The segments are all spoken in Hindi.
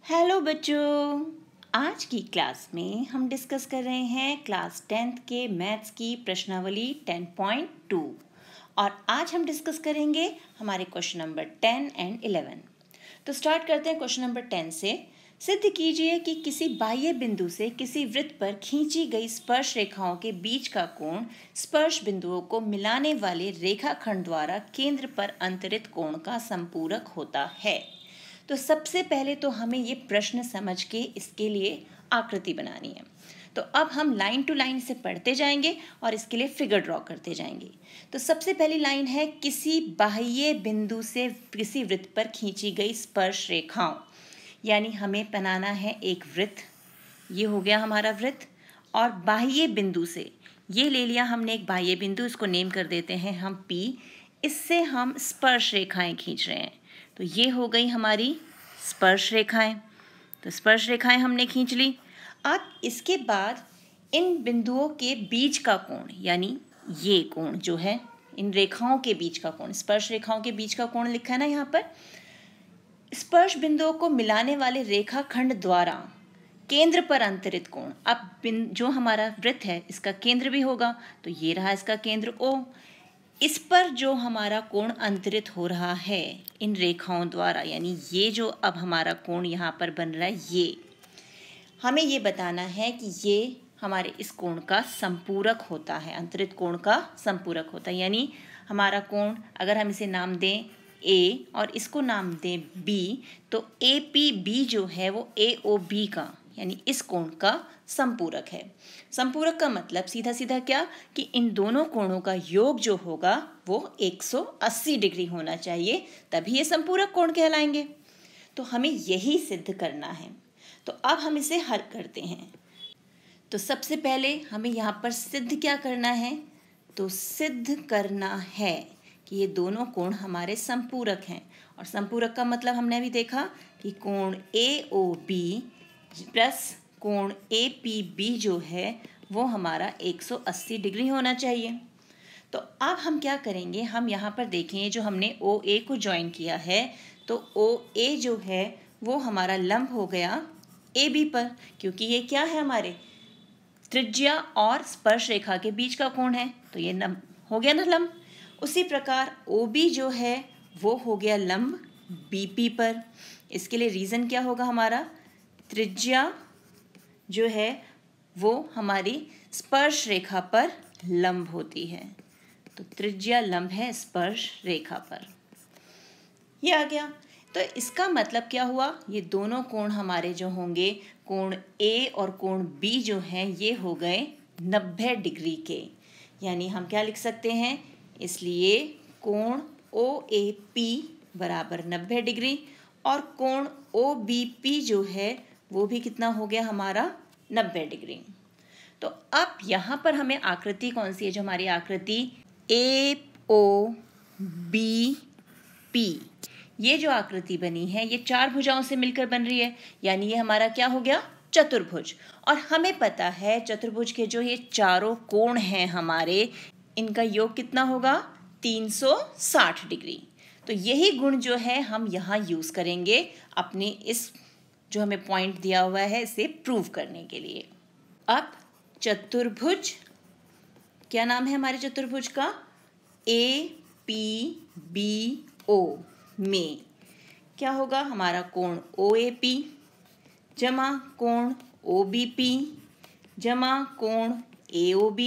हेलो बच्चों, आज की क्लास में हम डिस्कस कर रहे हैं क्लास 10th के मैथ्स की प्रश्नावली 10.2 और आज हम डिस्कस करेंगे हमारे क्वेश्चन नंबर 10 एंड 11। तो स्टार्ट करते हैं क्वेश्चन नंबर 10 से। सिद्ध कीजिए कि किसी बाह्य बिंदु से किसी वृत्त पर खींची गई स्पर्श रेखाओं के बीच का कोण स्पर्श बिंदुओं को मिलाने वाले रेखाखंड द्वारा केंद्र पर अंतरित कोण का संपूरक होता है। तो सबसे पहले तो हमें ये प्रश्न समझ के इसके लिए आकृति बनानी है। तो अब हम लाइन टू लाइन से पढ़ते जाएंगे और इसके लिए फिगर ड्रॉ करते जाएंगे। तो सबसे पहली लाइन है किसी बाह्य बिंदु से किसी वृत्त पर खींची गई स्पर्श रेखाओं, यानी हमें बनाना है एक वृत्त। ये हो गया हमारा वृत्त और बाह्य बिंदु से ये ले लिया हमने एक बाह्य बिंदु, इसको नेम कर देते हैं हम P। इससे हम स्पर्श रेखाएं खींच रहे हैं। तो ये हो गई हमारी स्पर्श रेखाएं। तो स्पर्श रेखाएं हमने खींच ली। अब इसके बाद इन बिंदुओं के बीच का कोण, यानी ये कोण जो है इन रेखाओं के बीच का कोण, स्पर्श रेखाओं के बीच का कोण लिखा है ना यहाँ पर। स्पर्श बिंदुओं को मिलाने वाले रेखाखंड द्वारा केंद्र पर अंतरित कोण। अब जो हमारा वृत्त है इसका केंद्र भी होगा, तो ये रहा इसका केंद्र O। इस पर जो हमारा कोण अंतरित हो रहा है इन रेखाओं द्वारा, यानी ये जो अब हमारा कोण यहाँ पर बन रहा है, ये हमें ये बताना है कि ये हमारे इस कोण का संपूरक होता है, अंतरित कोण का संपूरक होता है। यानी हमारा कोण अगर हम इसे नाम दें A और इसको नाम दें B, तो APB जो है वो AOB का यानी इस कोण का संपूरक है। संपूरक का मतलब सीधा सीधा क्या कि इन दोनों कोणों का योग जो होगा वो 180 डिग्री होना चाहिए, तभी ये संपूरक कोण कहलाएंगे। तो हमें यही सिद्ध करना है। तो अब हम इसे हल करते हैं। तो सबसे पहले हमें यहाँ पर सिद्ध क्या करना है, तो सिद्ध करना है कि ये दोनों कोण हमारे संपूरक हैं। और संपूरक का मतलब हमने अभी देखा कि कोण AOB प्लस कोण APB जो है वो हमारा 180 डिग्री होना चाहिए। तो अब हम क्या करेंगे, हम यहाँ पर देखें जो हमने OA को ज्वाइन किया है, तो OA जो है वो हमारा लंब हो गया AB पर, क्योंकि ये क्या है हमारे त्रिज्या और स्पर्श रेखा के बीच का कोण है, तो ये हो गया ना लंब। उसी प्रकार OB जो है वो हो गया लंब BP पर। इसके लिए रीज़न क्या होगा, हमारा त्रिज्या जो है वो हमारी स्पर्श रेखा पर लंब होती है। तो त्रिज्या लंब है स्पर्श रेखा पर। ये आ गया। तो इसका मतलब क्या हुआ, ये दोनों कोण हमारे जो होंगे कोण A और कोण B जो हैं ये हो गए 90 डिग्री के। यानी हम क्या लिख सकते हैं, इसलिए कोण OAP बराबर 90 डिग्री और कोण OBP जो है वो भी कितना हो गया हमारा 90 डिग्री। तो अब यहाँ पर हमें आकृति कौन सी है, जो हमारी आकृति AOBP, ये जो आकृति बनी है ये चार भुजाओं से मिलकर बन रही है, यानी ये हमारा क्या हो गया, चतुर्भुज। और हमें पता है चतुर्भुज के जो ये चारों कोण हैं हमारे, इनका योग कितना होगा, 360 डिग्री। तो यही गुण जो है हम यहाँ यूज़ करेंगे अपने इस जो हमें पॉइंट दिया हुआ है इसे प्रूव करने के लिए। अब चतुर्भुज, क्या नाम है हमारे चतुर्भुज का, APBO में क्या होगा, हमारा कोण OAP जमा कोण OBP जमा कोण AOB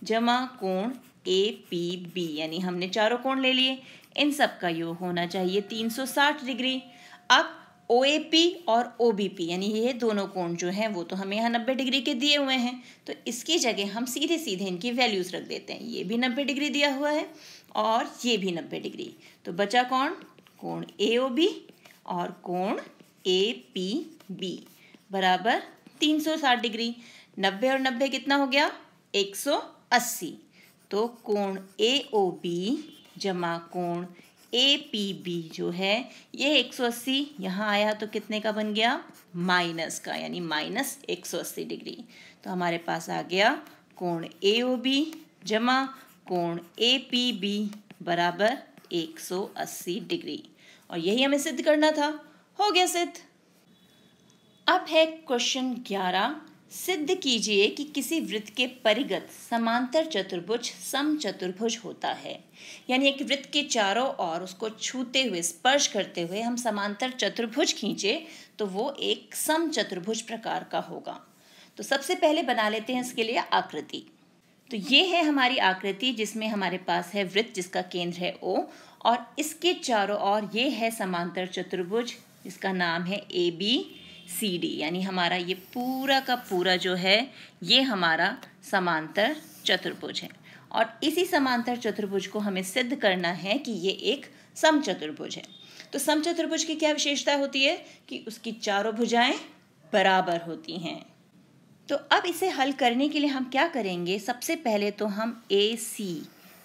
जमा कोण APB, यानी हमने चारों कोण ले लिए, इन सब का योग होना चाहिए 360 डिग्री। अब OAP और OBP यानी ये दोनों कोण जो हैं वो तो हमें यहाँ 90 डिग्री के दिए हुए हैं, तो इसकी जगह हम सीधे सीधे इनकी वैल्यूज़ रख देते हैं। ये भी 90 डिग्री दिया हुआ है और ये भी 90 डिग्री, तो बचा कौन, कोण AOB और कोण APB बराबर 360 डिग्री। 90 और 90 कितना हो गया, 180। तो कोण AOB जमा कोण APB जो है ये 180 यहाँ आया तो कितने का बन गया, माइनस का, यानी माइनस 180 डिग्री। तो हमारे पास आ गया कोण AOB जमा कोण APB बराबर 180 डिग्री। और यही हमें सिद्ध करना था। हो गया सिद्ध। अब है क्वेश्चन 11। सिद्ध कीजिए कि किसी वृत्त के परिगत समांतर चतुर्भुज समचतुर्भुज होता है। यानी एक वृत्त के चारों ओर उसको छूते हुए, स्पर्श करते हुए हम समांतर चतुर्भुज खींचे तो वो एक समचतुर्भुज प्रकार का होगा। तो सबसे पहले बना लेते हैं इसके लिए आकृति। तो ये है हमारी आकृति जिसमें हमारे पास है वृत्त जिसका केंद्र है O और इसके चारों ओर ये है समांतर चतुर्भुज जिसका नाम है ABCD। यानी हमारा ये पूरा का पूरा जो है ये हमारा समांतर चतुर्भुज है और इसी समांतर चतुर्भुज को हमें सिद्ध करना है कि ये एक समचतुर्भुज है। तो समचतुर्भुज की क्या विशेषता होती है कि उसकी चारों भुजाएं बराबर होती हैं। तो अब इसे हल करने के लिए हम क्या करेंगे, सबसे पहले तो हम AC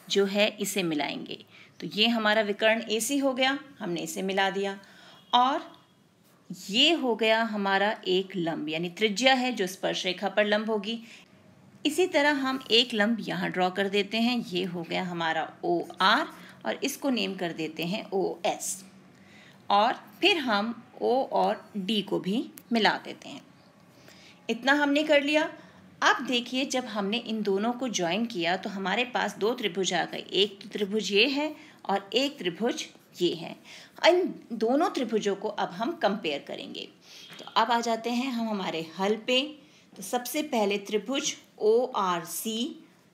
जो है इसे मिलाएंगे। तो ये हमारा विकर्ण AC हो गया, हमने इसे मिला दिया और ये हो गया हमारा एक लंब यानी त्रिज्या है जो स्पर्श रेखा पर लंब होगी। इसी तरह हम एक लंब यहाँ ड्रॉ कर देते हैं, ये हो गया हमारा OR और इसको नेम कर देते हैं OS और फिर हम O और D को भी मिला देते हैं। इतना हमने कर लिया। अब देखिए जब हमने इन दोनों को ज्वाइन किया तो हमारे पास दो त्रिभुज आ गए। एक त्रिभुज ये है और एक त्रिभुज ये है। इन दोनों त्रिभुजों को अब हम कंपेयर करेंगे। तो अब आ जाते हैं हम हमारे हल पे। तो सबसे पहले त्रिभुज ORC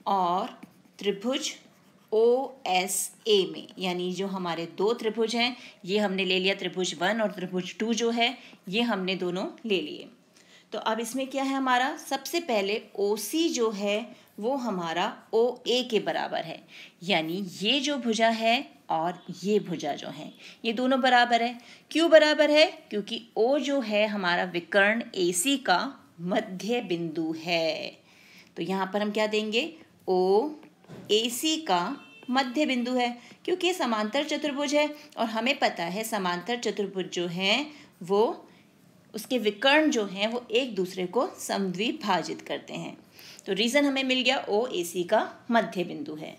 और त्रिभुज OSA में, यानी जो हमारे दो त्रिभुज हैं ये हमने ले लिया, त्रिभुज 1 और त्रिभुज 2 जो है ये हमने दोनों ले लिए। तो अब इसमें क्या है हमारा, सबसे पहले OC जो है वो हमारा OA के बराबर है। यानी ये जो भुजा है और ये भुजा जो है ये दोनों बराबर है। क्यों बराबर है? क्योंकि O जो है हमारा विकर्ण AC का मध्य बिंदु है। तो यहाँ पर हम क्या देंगे, OAC का मध्य बिंदु है क्योंकि ये समांतर चतुर्भुज है और हमें पता है समांतर चतुर्भुज जो है वो उसके विकर्ण जो हैं वो एक दूसरे को समद्विभाजित करते हैं। तो रीज़न हमें मिल गया, OAC का मध्य बिंदु है।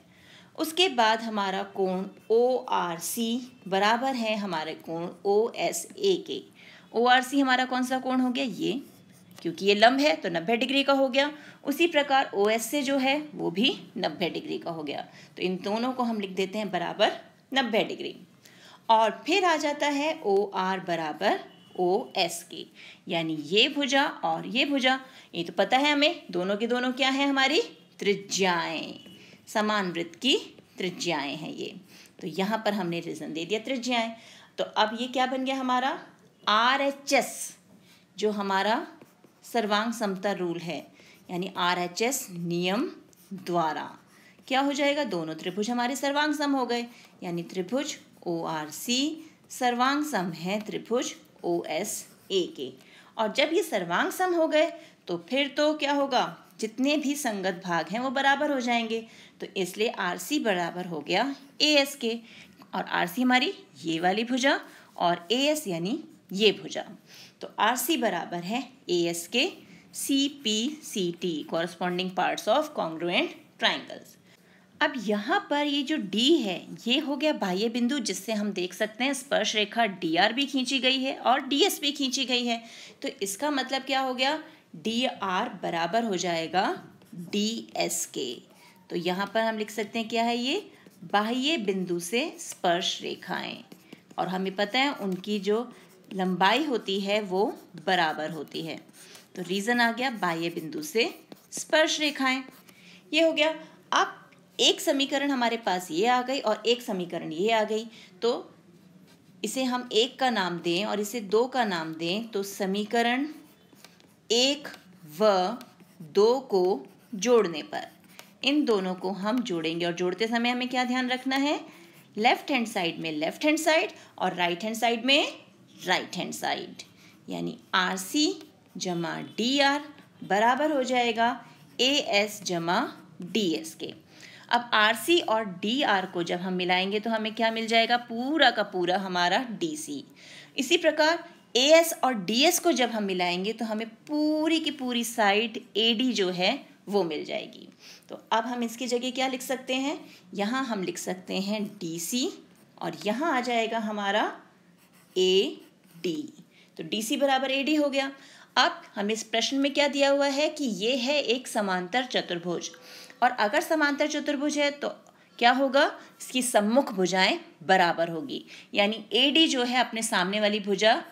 उसके बाद हमारा कोण ORC बराबर है हमारे कोण OSA के। ORC हमारा कौन सा कोण हो गया, ये, क्योंकि ये लंब है तो 90 डिग्री का हो गया। उसी प्रकार OSA जो है वो भी 90 डिग्री का हो गया। तो इन दोनों को हम लिख देते हैं बराबर 90 डिग्री। और फिर आ जाता है OR बराबर OS के, यानी ये भुजा और ये भुजा, ये तो पता है हमें, दोनों के दोनों क्या है हमारी त्रिज्याएं, समान वृत्त की त्रिज्याएं हैं ये। तो यहाँ पर हमने रीजन दे दिया त्रिज्याएं। तो अब ये क्या बन गया हमारा RHS जो हमारा सर्वांग समता रूल है, यानी RHS नियम द्वारा क्या हो जाएगा, दोनों त्रिभुज हमारे सर्वांग सम हो गए। यानी त्रिभुज ORC सर्वांग सम है त्रिभुज OSA के। और जब ये सर्वांग सम हो गए तो फिर तो क्या होगा, जितने भी संगत भाग हैं वो बराबर हो जाएंगे। तो इसलिए RC बराबर हो गया AS के और RC हमारी ये वाली भुजा और AS यानी ये भुजा। तो RC बराबर है AS के CPCT corresponding parts of congruent triangles. अब यहाँ पर ये जो D है ये हो गया बाह्य बिंदु जिससे हम देख सकते हैं स्पर्श रेखा DR भी खींची गई है और DS भी खींची गई है। तो इसका मतलब क्या हो गया, DR बराबर हो जाएगा DS के। तो यहाँ पर हम लिख सकते हैं क्या है, ये बाह्य बिंदु से स्पर्श रेखाएं, और हमें पता है उनकी जो लंबाई होती है वो बराबर होती है। तो रीजन आ गया बाह्य बिंदु से स्पर्श रेखाएं, ये हो गया। अब एक समीकरण हमारे पास ये आ गई और एक समीकरण ये आ गई। तो इसे हम एक का नाम दें और इसे दो का नाम दें तो समीकरण 1 व 2 को जोड़ने पर इन दोनों को हम जोड़ेंगे। और जोड़ते समय हमें क्या ध्यान रखना है, लेफ्ट हैंड साइड में लेफ्ट हैंड साइड और राइट हैंड साइड में राइट हैंड साइड, यानी RC जमा DR बराबर हो जाएगा AS जमा DS के। अब RC और DR को जब हम मिलाएंगे तो हमें क्या मिल जाएगा, पूरा का पूरा हमारा DC। इसी प्रकार AS और DS को जब हम मिलाएंगे तो हमें पूरी की पूरी साइड AD जो है वो मिल जाएगी। तो अब हम इसकी जगह क्या लिख सकते हैं, यहाँ हम लिख सकते हैं DC और यहाँ आ जाएगा हमारा AD। तो DC बराबर AD हो गया। अब हमें इस प्रश्न में क्या दिया हुआ है कि ये है एक समांतर चतुर्भुज, और अगर समांतर चतुर्भुज है तो क्या होगा, इसकी सम्मुख भुजाएं बराबर होगी, यानी AD जो है अपने सामने वाली भुजा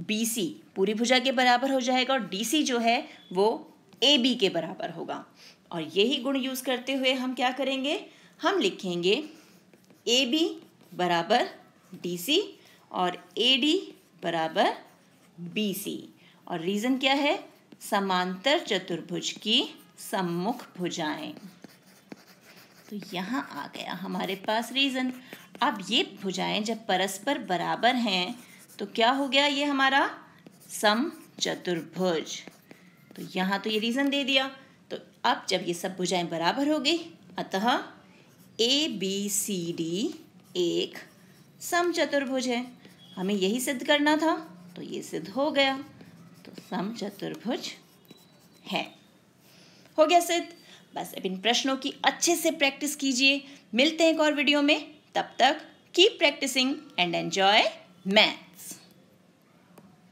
BC पूरी भुजा के बराबर हो जाएगा, और DC जो है वो AB के बराबर होगा। और यही गुण यूज करते हुए हम क्या करेंगे, हम लिखेंगे AB बराबर DC और AD बराबर BC। और रीजन क्या है, समांतर चतुर्भुज की सम्मुख भुजाएं। तो यहाँ आ गया हमारे पास रीजन। अब ये भुजाएं जब परस्पर बराबर हैं तो क्या हो गया, ये हमारा समचतुर्भुज। तो यहाँ तो ये रीजन दे दिया। तो अब जब ये सब भुजाएं बराबर हो गई, अतः ABCD एक समचतुर्भुज है। हमें यही सिद्ध करना था, तो ये सिद्ध हो गया, तो समचतुर्भुज है। हो गया सिद्ध। बस अब इन प्रश्नों की अच्छे से प्रैक्टिस कीजिए। मिलते हैं एक और वीडियो में, तब तक keep practising and enjoy maths.